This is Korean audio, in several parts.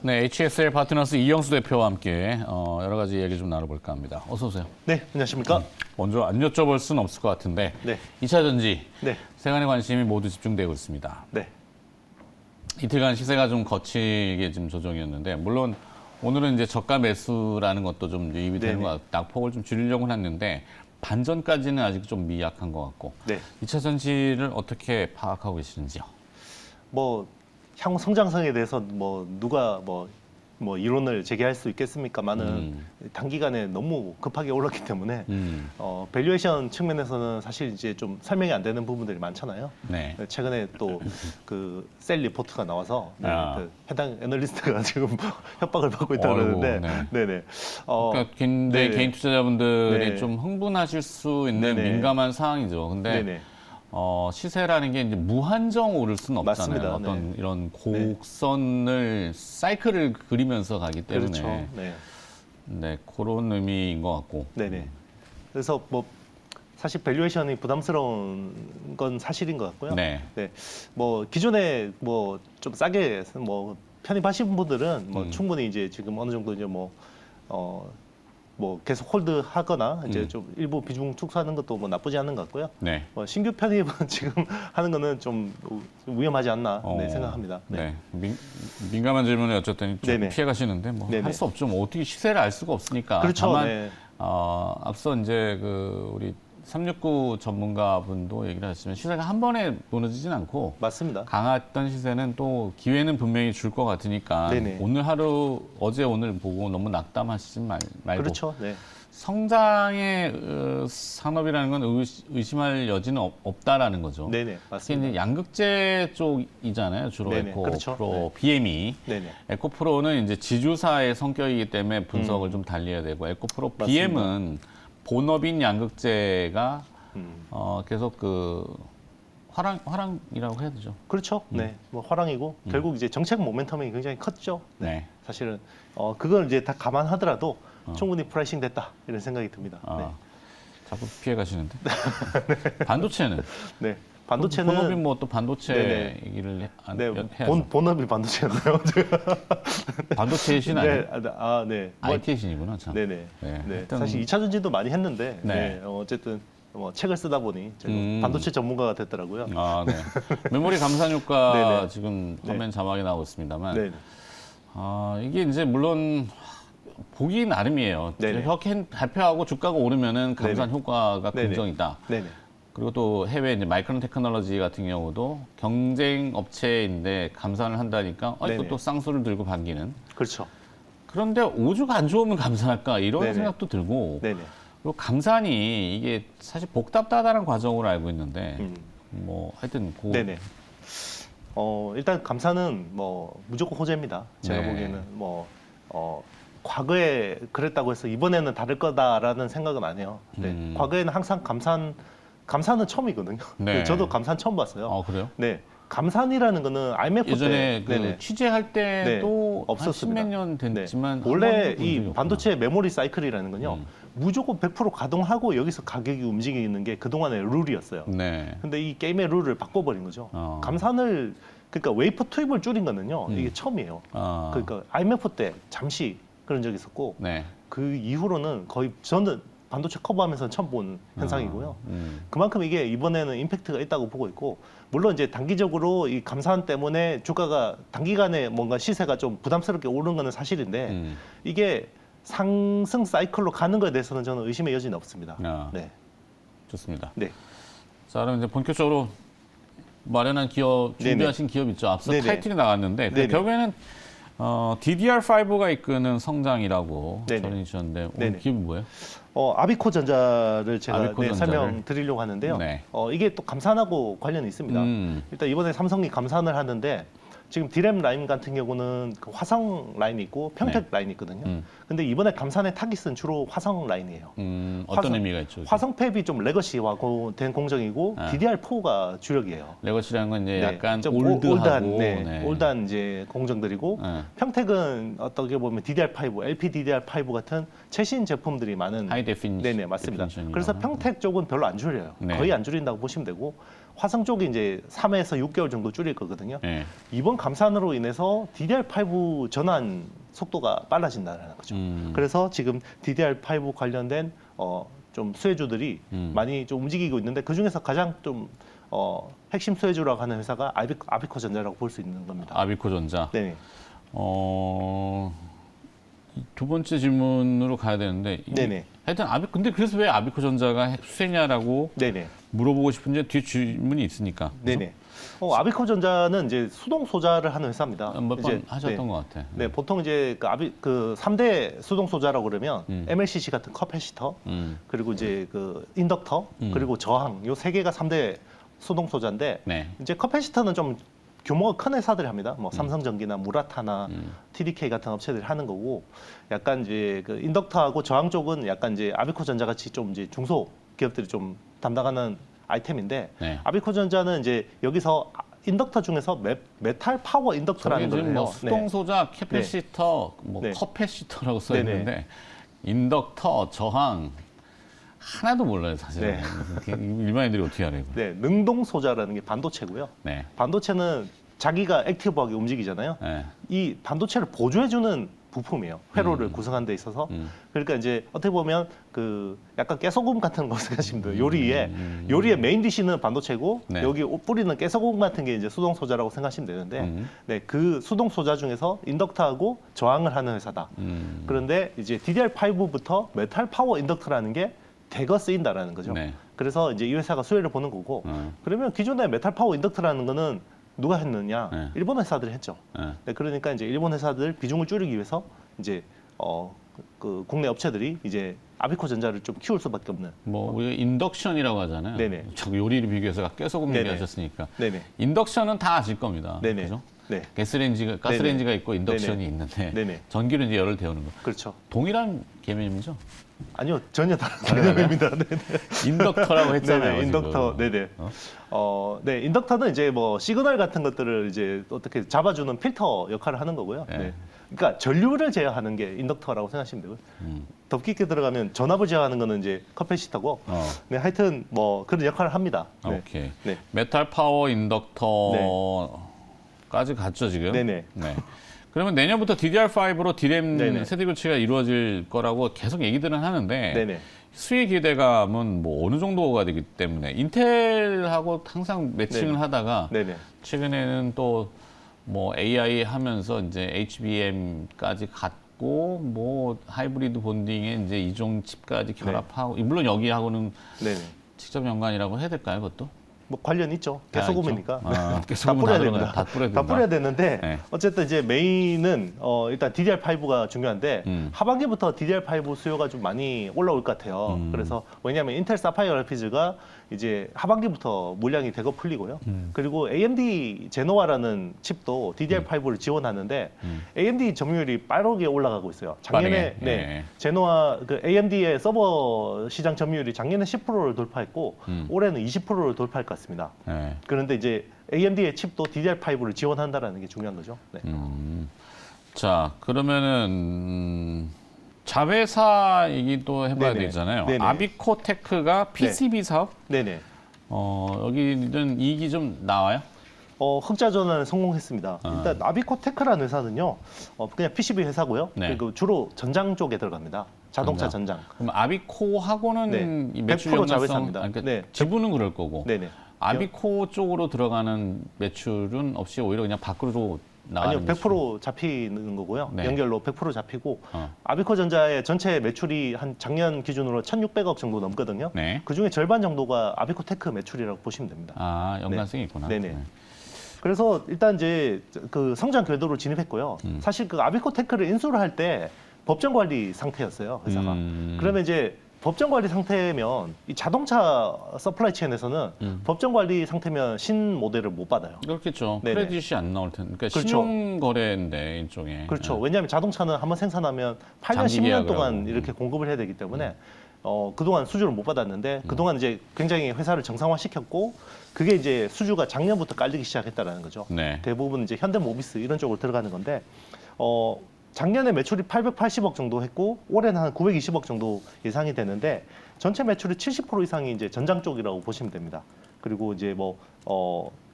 네, HSL 파트너스 이영수 대표와 함께 여러 가지 얘기 좀 나눠볼까 합니다. 어서 오세요. 네, 안녕하십니까? 먼저 안 여쭤볼 수는 없을 것 같은데 네. 2차 전지 네. 세간의 관심이 모두 집중되고 있습니다. 네. 이틀간 시세가 좀 거칠게 좀 조정이었는데 물론 오늘은 이제 저가 매수라는 것도 좀 유입이 되는 것 같고 낙폭을 좀 줄이려고 했는데 반전까지는 아직 좀 미약한 것 같고 네. 2차 전지를 어떻게 파악하고 계시는지요? 뭐 향후 성장성에 대해서 뭐 누가 뭐 이론을 제기할 수 있겠습니까만은 단기간에 너무 급하게 올랐기 때문에 밸류에이션 측면에서는 사실 이제 좀 설명이 안 되는 부분들이 많잖아요. 네. 최근에 또 그 셀 리포트가 나와서 그 해당 애널리스트가 지금 협박을 받고 있다고 어이구, 그러는데, 네네. 그러니까 개인 투자자분들이 네. 좀 흥분하실 수 있는 네네. 민감한 사항이죠. 근데 네네. 시세라는 게 이제 무한정 오를 수는 없잖아요. 맞습니다. 어떤 네. 이런 곡선을 사이클을 그리면서 가기 때문에 그렇죠. 네. 네, 그런 의미인 것 같고. 네네. 그래서 뭐 사실 밸류에이션이 부담스러운 건 사실인 것 같고요. 네. 네. 뭐 기존에 뭐 좀 싸게 뭐 편입하신 분들은 뭐 충분히 이제 지금 어느 정도 이제 뭐 계속 홀드하거나 이제 좀 일부 비중 축소하는 것도 뭐 나쁘지 않은 것 같고요. 네. 신규 편입은 지금 하는 거는 좀 위험하지 않나 생각합니다. 네. 민감한 질문에 어쨌든 좀 네네. 피해 가시는데 뭐 할 수 없죠. 뭐 어떻게 시세를 알 수가 없으니까. 그렇죠. 다만 네. 앞서 이제 그 우리 369 전문가분도 얘기를 하시면 시세가 한 번에 무너지진 않고 맞습니다. 강했던 시세는 또 기회는 분명히 줄 것 같으니까 네네. 오늘 하루 어제 오늘 보고 너무 낙담하시지 말고 그렇죠. 네. 성장의 산업이라는 건 의심할 여지는 없다라는 거죠. 네네. 특히 맞습니다. 이제 양극재 쪽이잖아요. 주로 네네. 에코 그렇죠. 프로, 네. BME. 네네. 에코프로는 이제 지주사의 성격이기 때문에 분석을 좀 달리해야 되고 에코프로 맞습니다. BM은 본업인 양극재가 계속 그 화랑이라고 해야 되죠. 그렇죠. 네. 뭐 화랑이고 결국 이제 정책 모멘텀이 굉장히 컸죠. 네. 사실은 그걸 이제 다 감안하더라도 충분히 프라이싱 됐다 이런 생각이 듭니다. 자꾸 피해 가시는데. 반도체는 네. 반도체는 본업이 뭐 또 반도체 네네. 얘기를 네. 해야죠. 본업이 반도체였나요? 반도체의 신 아니에요? 네. 네. IT의 신이구나 참. 네네. 네. 네. 하여튼 사실 2차 전지도 많이 했는데 네. 어쨌든 뭐 책을 쓰다 보니 제가 반도체 전문가가 됐더라고요. 네. 메모리 감산 효과 네네. 지금 화면 자막에 나오고 있습니다만 네. 이게 이제 물론 보기 나름이에요. 네네. 이렇게 발표하고 주가가 오르면은 감산 네네. 효과가 네네. 긍정이다. 네네. 그리고 또 해외 이제 마이크론 테크놀로지 같은 경우도 경쟁 업체인데 감산을 한다니까 네네. 이것도 쌍수를 들고 반기는. 그렇죠. 그런데 오주가 안 좋으면 감산할까 이런 네네. 생각도 들고 네네. 그리고 감산이 이게 사실 복잡하다는 과정으로 알고 있는데 뭐 하여튼 네네. 일단 감사는 뭐 무조건 호재입니다. 제가 네. 보기에는 과거에 그랬다고 해서 이번에는 다를 거다라는 생각은 안 해요. 네. 과거에는 항상 감산은 처음이거든요. 네. 저도 감산 처음 봤어요. 그래요? 네. 감산이라는 거는 IMF 예전에 때 그 네네. 취재할 때도 한 없었습니다. 십몇 년 됐지만 네. 한 원래 번도 본 적이 이 없구나. 반도체 메모리 사이클이라는 건요. 무조건 100% 가동하고 여기서 가격이 움직이는 게 그동안의 룰이었어요. 네. 근데 이 게임의 룰을 바꿔버린 거죠. 감산을 그러니까 웨이퍼 투입을 줄인 거는요. 이게 처음이에요. 그러니까 IMF 때 잠시 그런 적이 있었고 네. 그 이후로는 거의 저는 반도체 커버하면서 처음 본 현상이고요. 그만큼 이게 이번에는 임팩트가 있다고 보고 있고 물론 이제 단기적으로 이 감산 때문에 주가가 단기간에 뭔가 시세가 좀 부담스럽게 오르는 거는 사실인데 이게 상승 사이클로 가는 거에 대해서는 저는 의심의 여지는 없습니다. 네. 좋습니다. 네. 자, 그럼 이제 본격적으로 마련한 기업, 준비하신 기업 있죠. 앞서 네네. 타이틀이 나갔는데 네네. 결국에는 DDR5가 이끄는 성장이라고 네네. 전해 주셨는데 오늘 네네. 기업이 뭐예요? 아비코 전자를 제가 아비코 전자를. 설명드리려고 하는데요. 네. 이게 또 감산하고 관련이 있습니다. 일단 이번에 삼성이 감산을 하는데 지금 디램 라인 같은 경우는 그 화성 라인이 있고 평택 라인이 있거든요. 근데 이번에 감산의 타깃은 주로 화성 라인이에요. 어떤 의미가 있죠? 화성 팹이 좀 레거시화 된 공정이고 DDR4가 주력이에요. 레거시라는 건 이제 네, 약간 좀 올드하고 올드한 이제 공정들이고 평택은 어떻게 보면 DDR5, LPDDR5 같은 최신 제품들이 많은 하이 데피니션. 네네 맞습니다. 그래서 평택 쪽은 별로 안 줄여요. 네. 거의 안 줄인다고 보시면 되고 화성 쪽이 이제 3에서 6개월 정도 줄일 거거든요. 네. 이번 감산으로 인해서 DDR5 전환 속도가 빨라진다는 거죠. 그래서 지금 DDR5 관련된 좀 수혜주들이 많이 좀 움직이고 있는데 그 중에서 가장 좀 핵심 수혜주라고 하는 회사가 아비코전자라고 볼 수 있는 겁니다. 아비코전자. 네. 두 번째 질문으로 가야 되는데 네네. 하여튼 근데 그래서 왜 아비코전자가 수혜냐라고 네네. 물어보고 싶은데 뒤 질문이 있으니까. 네네. 아비코전자는 이제 수동 소자를 하는 회사입니다. 몇 이제, 번 하셨던 네. 것 같아. 네, 보통 이제 그 3대 수동 소자라고 그러면 MLCC 같은 커패시터, 그리고 이제 그 인덕터, 그리고 저항 요 세 개가 3대 수동 소자인데 네. 이제 커패시터는 좀 규모가 큰 회사들이 합니다. 뭐 삼성전기나 무라타나 TDK 같은 업체들이 하는 거고, 약간 이제 그 인덕터하고 저항 쪽은 약간 이제 아비코전자 같이 좀 이제 중소 기업들이 좀 담당하는 아이템인데, 네. 아비코전자는 이제 여기서 인덕터 중에서 메탈 파워 인덕터라는 걸 지금 해요. 뭐 수동 소자, 캐패시터, 뭐 네. 커패시터라고 써 네네. 있는데 인덕터, 저항 하나도 몰라요 사실. 네. 일반인들이 어떻게 알아요? 이거? 네, 능동 소자라는 게 반도체고요. 네. 반도체는 자기가 액티브하게 움직이잖아요. 네. 이 반도체를 보조해주는 부품이에요. 회로를 구성한 데 있어서. 그러니까 이제 어떻게 보면 그 약간 깨소금 같은 거 생각하시면 돼요. 요리의 메인 디시는 반도체고, 네. 여기 뿌리는 깨소금 같은 게 이제 수동 소자라고 생각하시면 되는데, 네, 그 수동 소자 중에서 인덕터하고 저항을 하는 회사다. 그런데 이제 DDR5부터 메탈 파워 인덕터라는 게 대거 쓰인다라는 거죠. 네. 그래서 이제 이 회사가 수혜를 보는 거고, 그러면 기존에 메탈 파워 인덕터라는 거는 누가 했느냐? 네. 일본 회사들이 했죠. 네. 네, 그러니까 이제 일본 회사들 비중을 줄이기 위해서 이제 그 국내 업체들이 이제 아비코전자를 좀 키울 수밖에 없는. 뭐 우리 인덕션이라고 하잖아요. 네네. 자꾸 요리를 비교해서 깨소금 네네. 얘기하셨으니까 네네. 인덕션은 다 아실 겁니다. 네네. 그죠? 네. 가스레인지가 있고 인덕션이 네네. 있는데 네네. 전기를 이제 열을 데우는 거. 그렇죠. 동일한 개념이죠. 아니요, 전혀 다른 개념입니다. 네네. 인덕터라고 했잖아요. 네네, 인덕터, 지금. 네네. 네, 인덕터는 이제 뭐 시그널 같은 것들을 이제 어떻게 잡아주는 필터 역할을 하는 거고요. 네. 네. 그러니까 전류를 제어하는 게 인덕터라고 생각하시면 되고요. 더 깊게 들어가면 전압을 제어하는 거는 이제 커패시터고, 네, 하여튼 뭐 그런 역할을 합니다. 네. 오케이. 네. 메탈 파워 인덕터까지 갔죠 지금. 네네. 네. 그러면 내년부터 DDR5로 디램 네네. 세대 교체가 이루어질 거라고 계속 얘기들은 하는데 네네. 수혜 기대감은 뭐 어느 정도가 되기 때문에 인텔하고 항상 매칭을 네네. 하다가 네네. 최근에는 또 뭐 AI 하면서 이제 HBM까지 갔고 뭐 하이브리드 본딩에 이제 이종 칩까지 결합하고 물론 여기하고는 네네. 직접 연관이라고 해야 될까요, 그것도? 뭐 관련 있죠. 아, 깨소금이니까. 있죠? 아, 다 깨소금은 뿌려야 다 됩니다. 들어가요. 다 뿌려야 다 된다. 뿌려야 되는데 네. 어쨌든 이제 메인은 일단 DDR5가 중요한데 하반기부터 DDR5 수요가 좀 많이 올라올 것 같아요. 그래서 왜냐하면 인텔 사파이어 라피즈가 이제 하반기부터 물량이 대거 풀리고요. 그리고 AMD 제노아라는 칩도 DDR5를 지원하는데 AMD 점유율이 빠르게 올라가고 있어요. 작년에 빠르게? 네, 예. 제노아 그 AMD의 서버 시장 점유율이 작년에 10%를 돌파했고 올해는 20%를 돌파할 것 같습니다. 네. 그런데 이제 AMD의 칩도 DDR5를 지원한다라는 게 중요한 거죠. 네. 자, 그러면은 자회사 얘기도 해봐야 네네. 되잖아요. 네네. 아비코테크가 PCB 사업? 네네. 여기는 이익이 좀 나와요? 흑자 전환에 성공했습니다. 일단 아비코테크라는 회사는요, 그냥 PCB 회사고요. 네. 그리고 주로 전장 쪽에 들어갑니다. 자동차 전장. 그럼 아비코하고는 네. 이 매출 100% 연관성, 자회사입니다. 그러니까 네. 지분은 그럴 거고. 네네. 아비코 쪽으로 들어가는 매출은 없이 오히려 그냥 밖으로 나가는 아니요, 100% 잡히는 거고요. 네. 연결로 100% 잡히고 어. 아비코전자의 전체 매출이 한 작년 기준으로 1,600억 정도 넘거든요. 네. 그 중에 절반 정도가 아비코테크 매출이라고 보시면 됩니다. 아, 연관성이 있구나. 네네. 그래서 일단 이제 그 성장 궤도로 진입했고요. 사실 그 아비코테크를 인수를 할 때 법정 관리 상태였어요, 회사가. 그러면 이제 법정 관리 상태면 이 자동차 서플라이 체인에서는 법정 관리 상태면 신 모델을 못 받아요. 그렇겠죠. 네네. 크레딧이 안 나올 텐데. 그러니까 그렇죠. 신용 거래인데 이쪽에. 그렇죠. 왜냐하면 자동차는 한번 생산하면 8년, 장기 10년 계약을 동안 하고. 이렇게 공급을 해야 되기 때문에 그동안 수주를 못 받았는데 그동안 이제 굉장히 회사를 정상화시켰고 그게 이제 수주가 작년부터 깔리기 시작했다라는 거죠. 네. 대부분 이제 현대모비스 이런 쪽으로 들어가는 건데 작년에 매출이 880억 정도 했고 올해는 한 920억 정도 예상이 되는데 전체 매출의 70% 이상이 이제 전장 쪽이라고 보시면 됩니다. 그리고 이제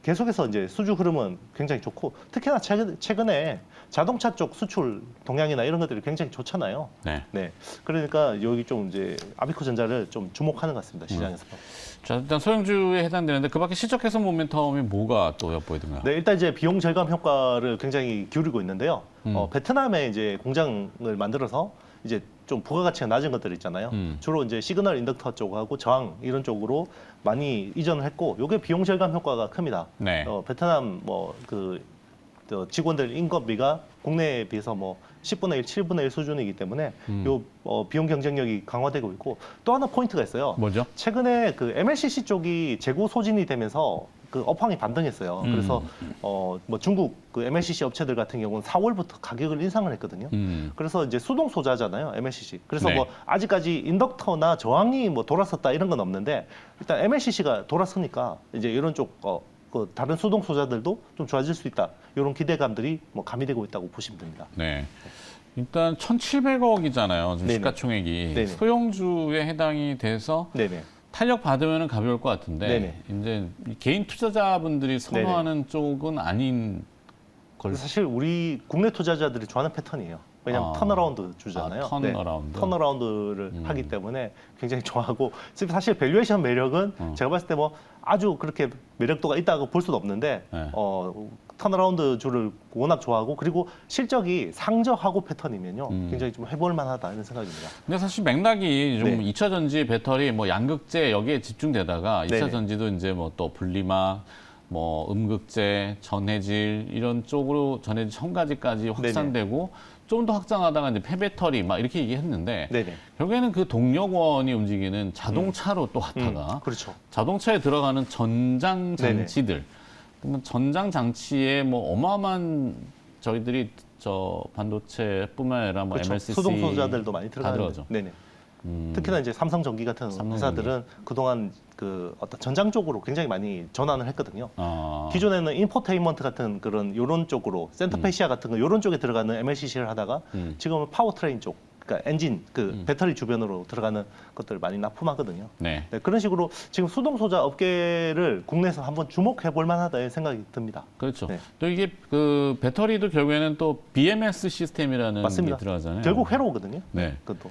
계속해서 이제 수주 흐름은 굉장히 좋고 특히나 최근에 자동차 쪽 수출 동향이나 이런 것들이 굉장히 좋잖아요. 네. 그러니까 여기 좀 이제 아비코전자를 좀 주목하는 것 같습니다. 시장에서. 자, 일단 소형주에 해당되는데 그 밖에 실적 개선 모멘텀이 뭐가 또 엿보이던가요? 네, 일단 이제 비용 절감 효과를 굉장히 기울이고 있는데요. 베트남에 이제 공장을 만들어서 이제 좀 부가가치가 낮은 것들 있잖아요. 주로 이제 시그널 인덕터 쪽하고 저항 이런 쪽으로 많이 이전을 했고, 요게 비용 절감 효과가 큽니다. 네. 베트남 직원들 임금비가 국내에 비해서 10분의 1, 7분의 1 수준이기 때문에 비용 경쟁력이 강화되고 있고, 또 하나 포인트가 있어요. 뭐죠? 최근에 그 MLCC 쪽이 재고 소진이 되면서 그 업황이 반등했어요. 그래서 중국 그 MLCC 업체들 같은 경우는 4월부터 가격을 인상을 했거든요. 그래서 이제 수동 소자잖아요, MLCC. 그래서 네. 아직까지 인덕터나 저항이 돌아섰다 이런 건 없는데, 일단 MLCC가 돌아서니까 이제 이런 쪽 그 다른 수동 소자들도 좀 좋아질 수 있다. 이런 기대감들이 가미되고 있다고 보시면 됩니다. 네. 일단 1,700억이잖아요. 지금 네네. 시가총액이. 네네. 소형주에 해당이 돼서 네네. 탄력 받으면 가벼울 것 같은데 네네. 이제 개인 투자자분들이 선호하는 쪽은 아닌 걸. 사실 우리 국내 투자자들이 좋아하는 패턴이에요. 왜냐하면 턴어라운드 주잖아요. 턴어라운드. 턴어라운드를 하기 때문에 굉장히 좋아하고, 지금 사실 밸류에이션 매력은 제가 봤을 때 아주 그렇게 매력도가 있다고 볼 수는 없는데 네. 턴어라운드 주를 워낙 좋아하고, 그리고 실적이 상저하고 패턴이면요 굉장히 좀 해볼 만하다 이런 생각입니다. 근데 사실 맥락이 좀 네. 2차 전지 배터리 양극재 여기에 집중되다가 2차 네네. 전지도 이제 또 분리막 음극재, 전해질 이런 쪽으로 전해질 첨가지까지 확산되고 좀 더 확장하다가 이제 폐배터리 이렇게 얘기했는데 네네. 결국에는 그 동력원이 움직이는 자동차로 또 갔다가 그렇죠. 자동차에 들어가는 전장 장치들, 그러면 전장 장치에 어마어마한 저희들이 반도체뿐만 아니라 그렇죠. MLCC 수동 소자들도 많이 다 들어가는데. 들어가죠. 네네. 특히나 이제 삼성전기 같은 회사들은 그동안 그 어떤 전장 쪽으로 굉장히 많이 전환을 했거든요. 기존에는 인포테인먼트 같은 그런 요런 쪽으로 센터페시아 같은 거 요런 쪽에 들어가는 MLCC를 하다가 지금은 파워트레인 쪽, 그러니까 엔진 배터리 주변으로 들어가는 것들 많이 납품하거든요. 네. 네, 그런 식으로 지금 수동 소자 업계를 국내에서 한번 주목해 볼 만하다는 생각이 듭니다. 그렇죠. 네. 또 이게 그 배터리도 결국에는 또 BMS 시스템이라는 맞습니다. 게 들어가잖아요. 결국 회로거든요. 네. 그것도.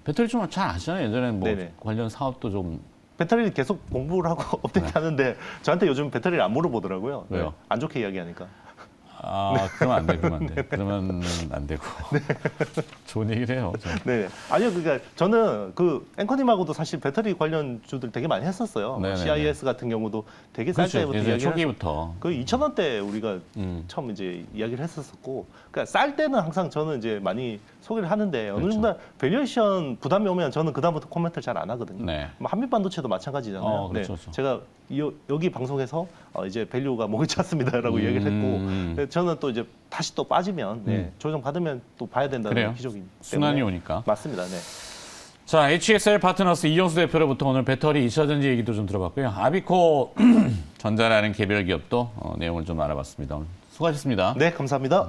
배터리 좀 잘 아시잖아요. 예전에 네네. 관련 사업도 좀. 배터리를 계속 공부를 하고 업데이트하는데 저한테 요즘 배터리를 안 물어보더라고요. 왜요? 네, 안 좋게 이야기하니까. 그러면 안 돼, 그러면 안 돼. 그러면 안 되고. 좋은 얘기를 해요. 네. 아니요, 그러니까 저는 그 앵커님하고도 사실 배터리 관련 주들 되게 많이 했었어요. 네네네. CIS 같은 경우도 되게 쌀 그렇죠. 때부터 예전 이야기를 초기부터. 그 2,000원대 우리가 처음 이제 이야기를 했었고, 그러니까 쌀 때는 항상 저는 이제 많이 소개를 하는데 어느 그렇죠. 정도 밸류에이션 부담이 오면 저는 그다음부터 코멘트를 잘 안 하거든요. 네. 한빛반도체도 마찬가지잖아요. 그렇죠, 그렇죠. 제가 여기 방송에서 이제 밸류가 목이 찼습니다라고 이야기를 했고, 근데 저는 또 이제 다시 또 빠지면 조정 받으면 또 봐야 된다는 그래요. 기조이기 때문에 순환이 오니까. 맞습니다. 네. 자, HXL 파트너스 이영수 대표로부터 오늘 배터리 2차 전지 얘기도 좀 들어봤고요. 아비코 전자라는 개별 기업도 내용을 좀 알아봤습니다. 오늘 수고하셨습니다. 네, 감사합니다.